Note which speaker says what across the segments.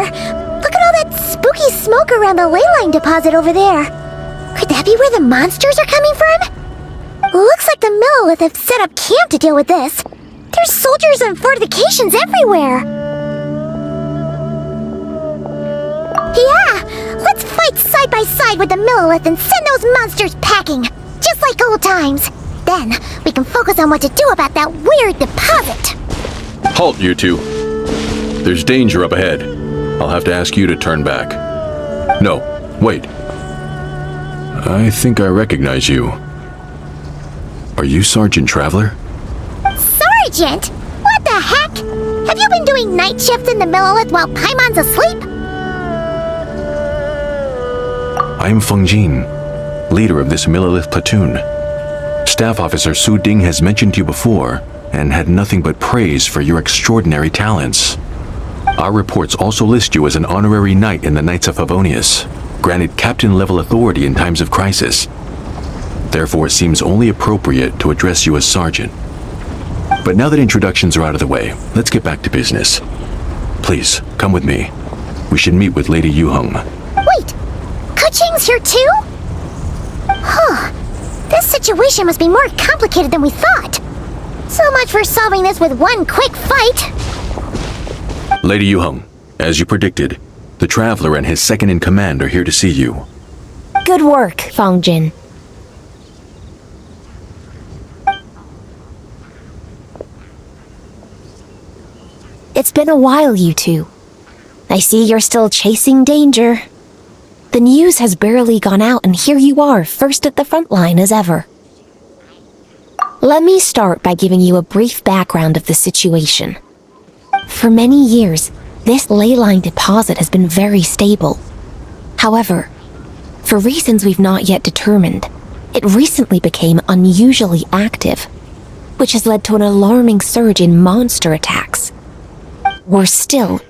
Speaker 1: here. Look at all that spooky smoke around the ley line deposit over there. Could that be where the monsters are coming from? Looks like the Millilith have set up camp to deal with this. There's soldiers and fortifications everywhere. Yeah, let's fight side by side with the Millilith and send those monsters packing, just like old times. Then, we can focus on what to do about that weird deposit.
Speaker 2: Halt, you two. There's danger up ahead. I'll have to ask you to turn back. No, wait. I think I recognize you. Are you Sergeant Traveler?
Speaker 1: Sergeant? What the heck? Have you been doing night shifts in the Millilith while Paimon's asleep?
Speaker 2: I am Feng Jin, leader of this Millilith platoon. Staff Officer Su Ding has mentioned you before and had nothing but praise for your extraordinary talents. Our reports also list you as an honorary knight in the Knights of Favonius, granted captain-level authority in times of crisis. Therefore, it seems only appropriate to address you as Sergeant. But now that introductions are out of the way, let's get back to business. Please, come with me. We should meet with Lady Yuheng.
Speaker 1: Wait! Kuching's here too? Huh. This situation must be more complicated than we thought. So much for solving this with one quick fight.
Speaker 2: Lady Yuheng, as you predicted, the Traveler and his second-in-command are here to see you.
Speaker 3: Good work, Feng Jin. It's been a while, you two. I see you're still chasing danger. The news has barely gone out, and here you are, first at the front line as ever. Let me start by giving you a brief background of the situation. For many years, this ley line deposit has been very stable. However, for reasons we've not yet determined, it recently became unusually active, which has led to an alarming surge in monster attacks. Worse still,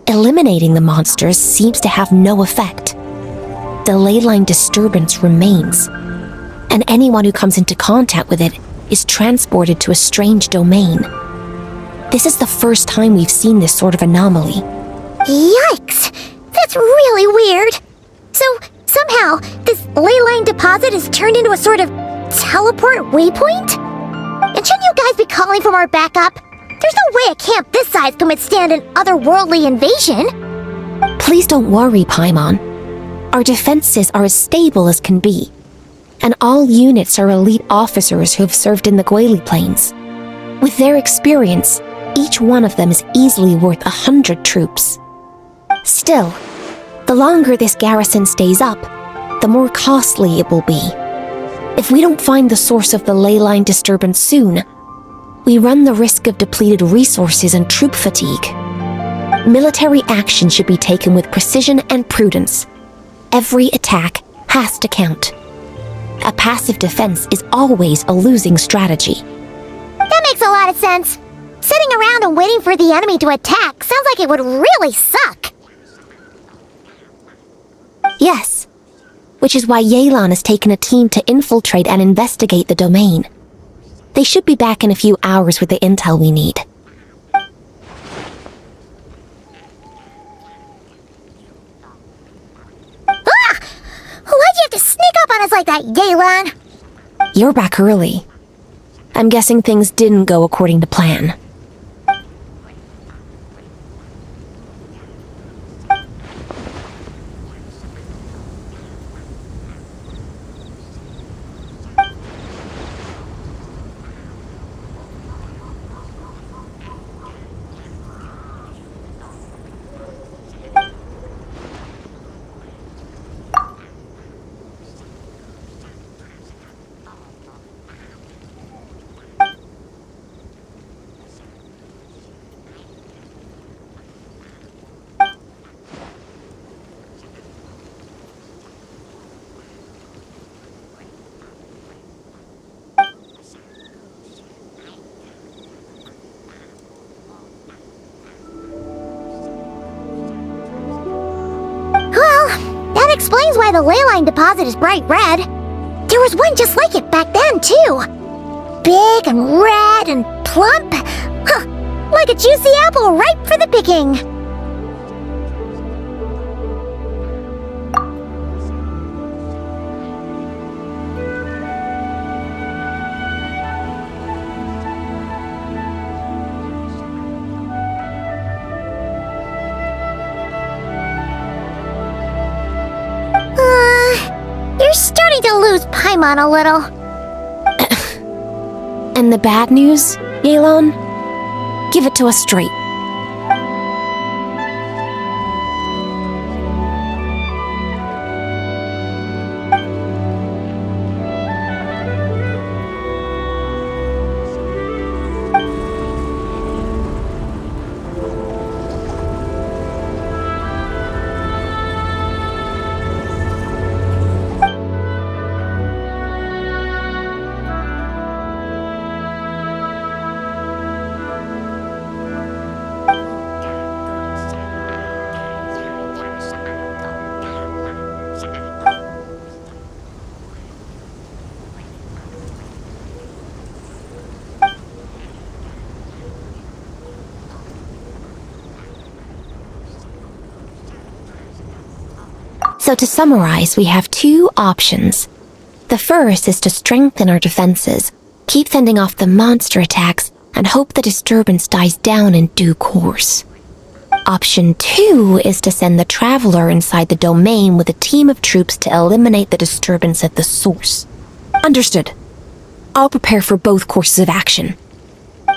Speaker 3: eliminating the monsters seems to have no effect. The ley line disturbance remains, and anyone who comes into contact with it is transported to a strange domain. This is the first time we've seen this sort of anomaly.
Speaker 1: Yikes! That's really weird. So, somehow, this ley line deposit is turned into a sort of teleport waypoint? And shouldn't you guys be calling for more backup? There's no way a camp this size can withstand an otherworldly invasion.
Speaker 3: Please don't worry, Paimon. Our defenses are as stable as can be, and all units are elite officers who have served in the Guili Plains. With their experience, each one of them is easily worth 100 troops. Still, the longer this garrison stays up, the more costly it will be. If we don't find the source of the ley line disturbance soon, we run the risk of depleted resources and troop fatigue. Military action should be taken with precision and prudence. Every attack has to count. A passive defense is always a losing strategy.
Speaker 1: That makes a lot of sense. Sitting around and waiting for the enemy to attack sounds like it would really suck.
Speaker 3: Yes, which is why Yelan has taken a team to infiltrate and investigate the domain. They should be back in a few hours with the intel we need.
Speaker 1: Ah! Why'd you have to sneak up on us like that, Yelan?
Speaker 3: You're back early. I'm guessing things didn't go according to plan.
Speaker 1: Explains why the ley line deposit is bright red. There was one just like it back then, too. Big and red and plump. Huh, like a juicy apple ripe for the picking. Paimon a little.
Speaker 3: And the bad news, Yelan? Give it to us straight. So to summarize, we have two options. The first is to strengthen our defenses, keep fending off the monster attacks, and hope the disturbance dies down in due course. Option 2 is to send the Traveler inside the domain with a team of troops to eliminate the disturbance at the source. Understood. I'll prepare for both courses of action.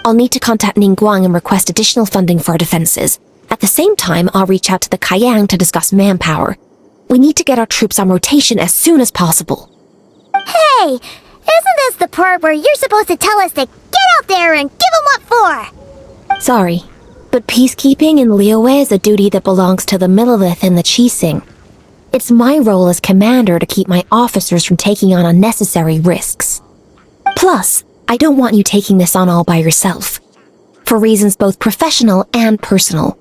Speaker 3: I'll need to contact Ningguang and request additional funding for our defenses. At the same time, I'll reach out to the Kayang to discuss manpower. We need to get our troops on rotation as soon as possible.
Speaker 1: Hey, isn't this the part where you're supposed to tell us to get out there and give them what for?
Speaker 3: Sorry, but peacekeeping in Liyue is a duty that belongs to the Millelith and the Qixing. It's my role as commander to keep my officers from taking on unnecessary risks. Plus, I don't want you taking this on all by yourself, for reasons both professional and personal.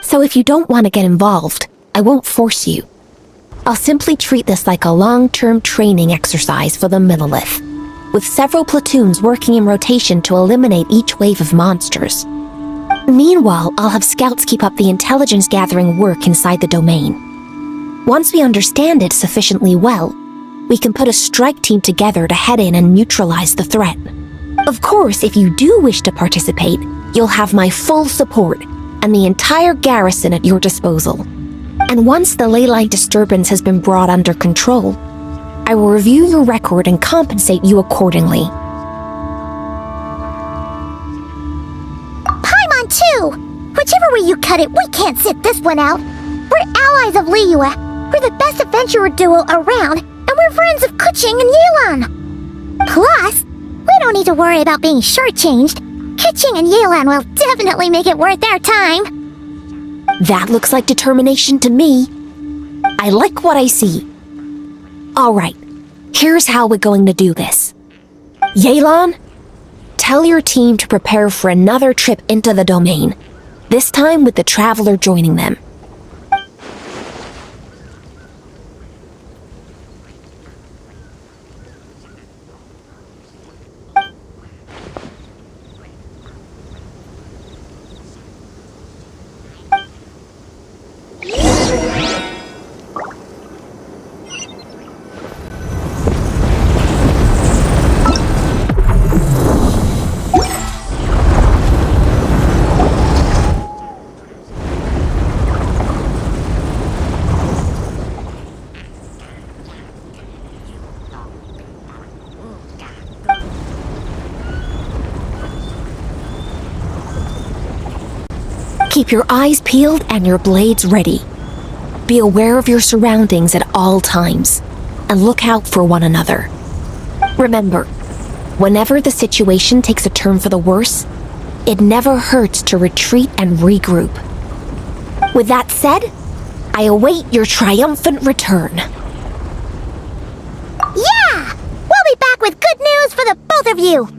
Speaker 3: So if you don't want to get involved, I won't force you. I'll simply treat this like a long-term training exercise for the Millelith, with several platoons working in rotation to eliminate each wave of monsters. Meanwhile, I'll have scouts keep up the intelligence-gathering work inside the domain. Once we understand it sufficiently well, we can put a strike team together to head in and neutralize the threat. Of course, if you do wish to participate, you'll have my full support and the entire garrison at your disposal. And once the leyline disturbance has been brought under control, I will review your record and compensate you accordingly.
Speaker 1: Paimon too! Whichever way you cut it, we can't sit this one out. We're allies of Liyue. We're the best adventurer duo around, and we're friends of Keqing and Yelan. Plus, we don't need to worry about being shortchanged. Keqing and Yelan will definitely make it worth their time.
Speaker 3: That looks like determination to me. I like what I see. Alright, here's how we're going to do this. Yelan, tell your team to prepare for another trip into the domain, this time with the Traveler joining them. Keep your eyes peeled and your blades ready. Be aware of your surroundings at all times, and look out for one another. Remember, whenever the situation takes a turn for the worse, it never hurts to retreat and regroup. With that said, I await your triumphant return.
Speaker 1: Yeah! We'll be back with good news for the both of you!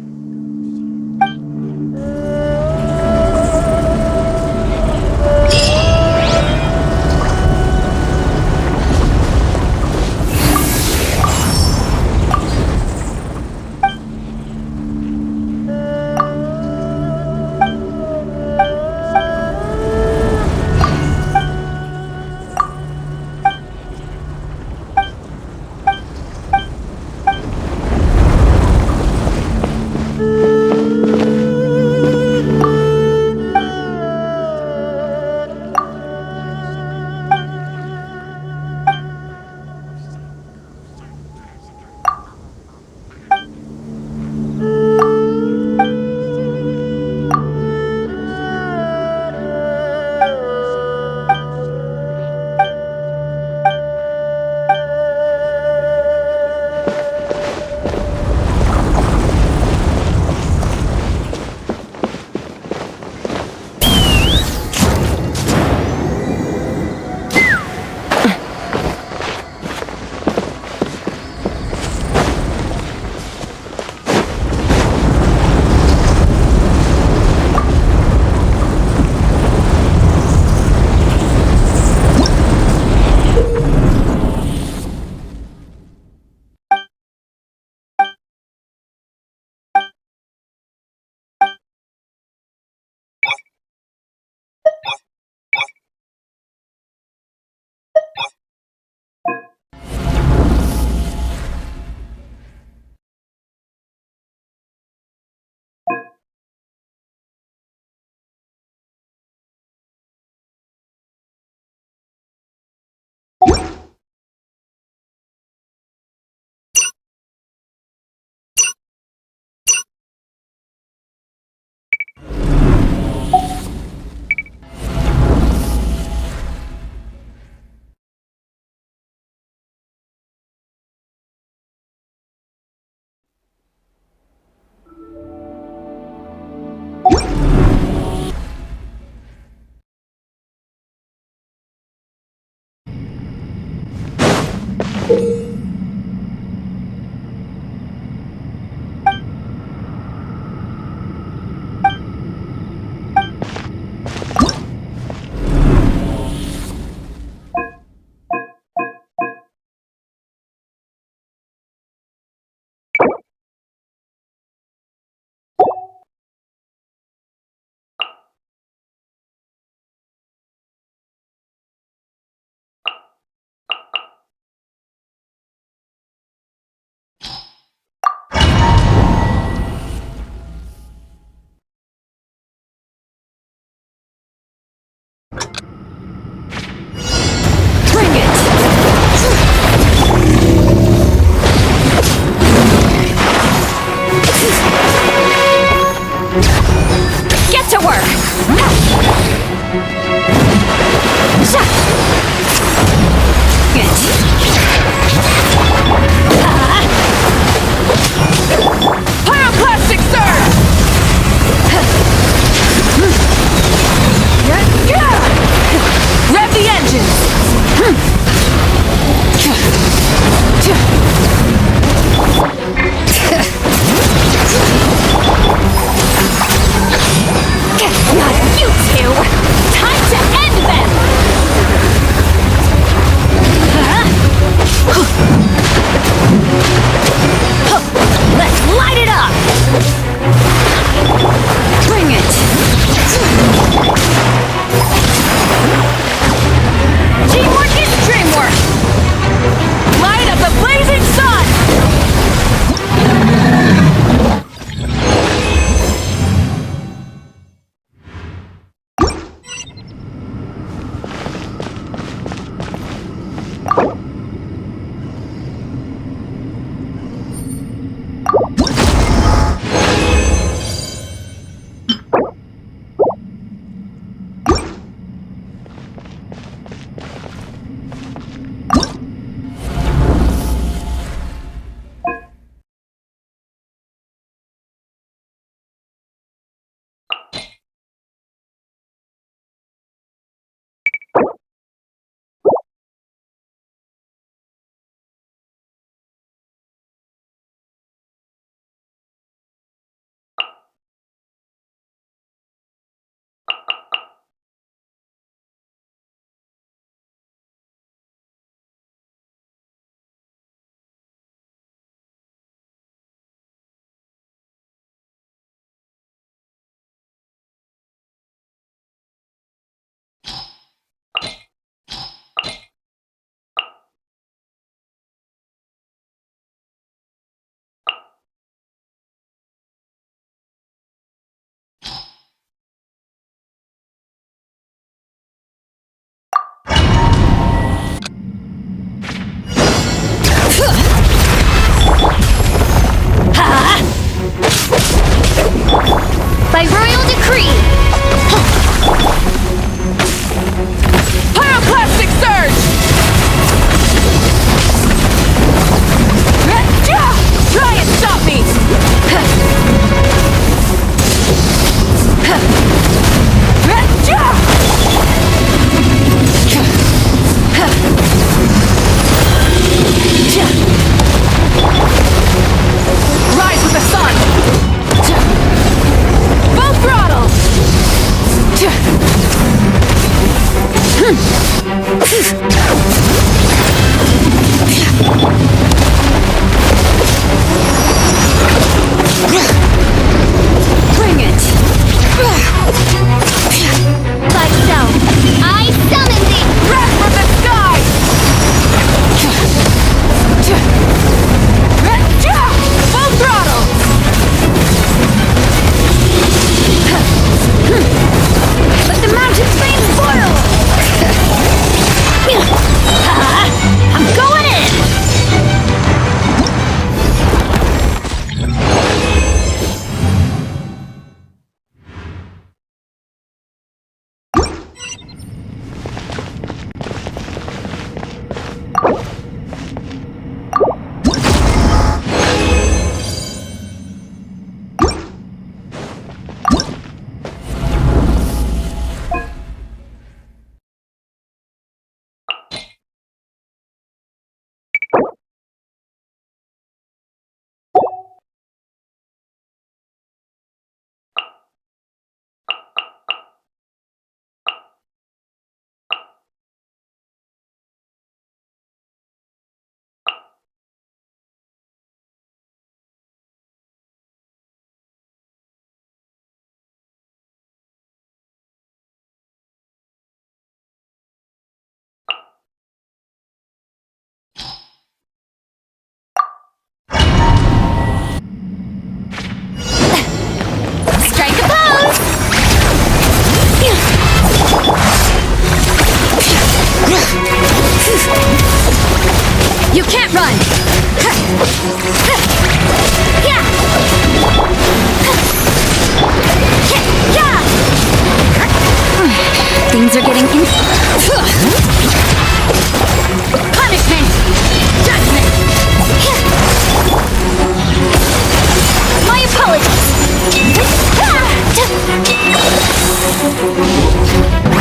Speaker 4: Bring it! Thyself, I summon thee! Wrath from the sky! Full throttle! Let the mountain flames boil! I'm going in! Strike a pose! You can't run! Things are getting in. Punishment! Judgment! My apologies!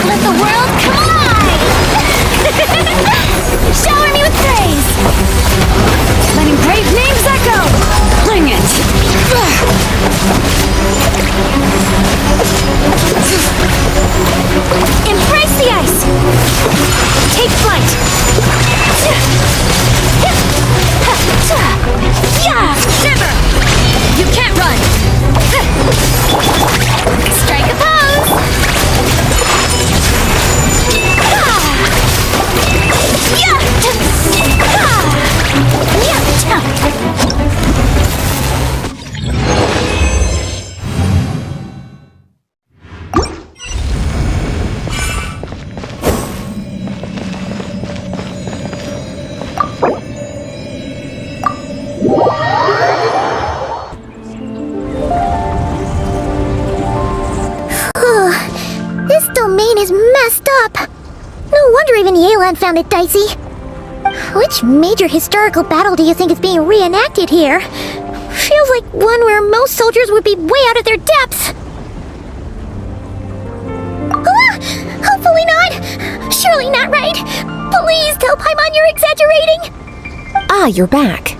Speaker 4: Let the world come alive! Shower me with praise! Letting brave names echo! Bring it! Embrace the ice! Take flight! Shiver! You can't run! Strike a pose!
Speaker 1: This domain is messed up. No wonder even Yelan found it dicey. Which major historical battle do you think is being reenacted here? Feels like one where most soldiers would be way out of their depths. Ah! Hopefully not. Surely not right. Please tell Paimon you're exaggerating.
Speaker 3: Ah, you're back.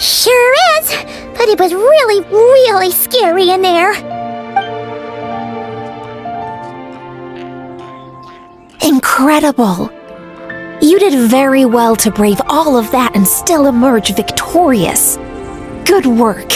Speaker 1: Sure is. But it was really, really scary in there.
Speaker 3: Incredible! You did very well to brave all of that and still emerge victorious. Good work.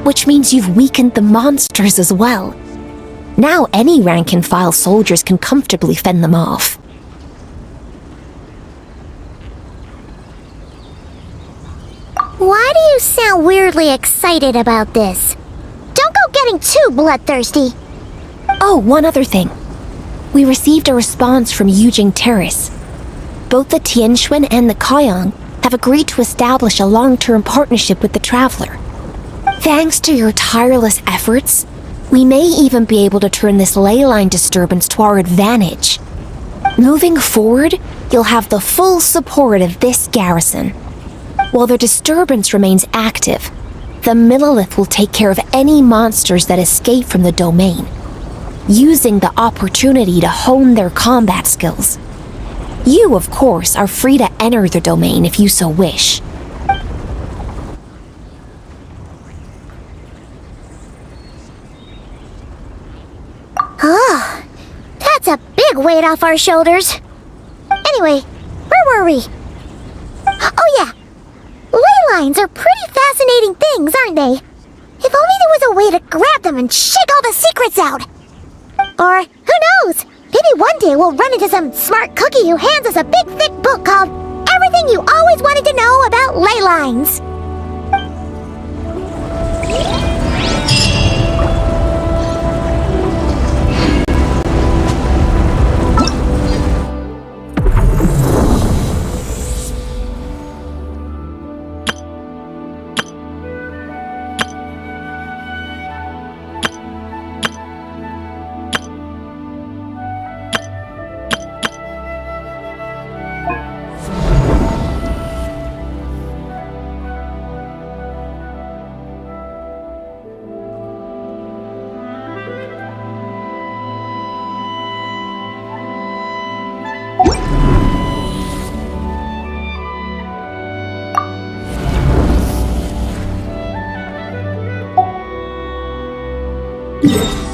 Speaker 3: Which means you've weakened the monsters as well. Now any rank-and-file soldiers can comfortably fend them off.
Speaker 1: Why do you sound weirdly excited about this? Don't go getting too bloodthirsty.
Speaker 3: Oh, one other thing. We received a response from Yujing Terrace. Both the Tianxuan and the Kaiyang have agreed to establish a long-term partnership with the Traveler. Thanks to your tireless efforts, we may even be able to turn this ley line disturbance to our advantage. Moving forward, you'll have the full support of this garrison. While the disturbance remains active, The Millilith will take care of any monsters that escape from the domain, using the opportunity to hone their combat skills. You, of course, are free to enter the domain if you so wish.
Speaker 1: Oh, that's a big weight off our shoulders. Anyway, where were we? Oh yeah, ley lines are pretty fascinating things, aren't they? If only there was a way to grab them and shake all the secrets out. Or, who knows, maybe one day we'll run into some smart cookie who hands us a big thick book called Everything You Always Wanted to Know About Ley Lines. Yeah.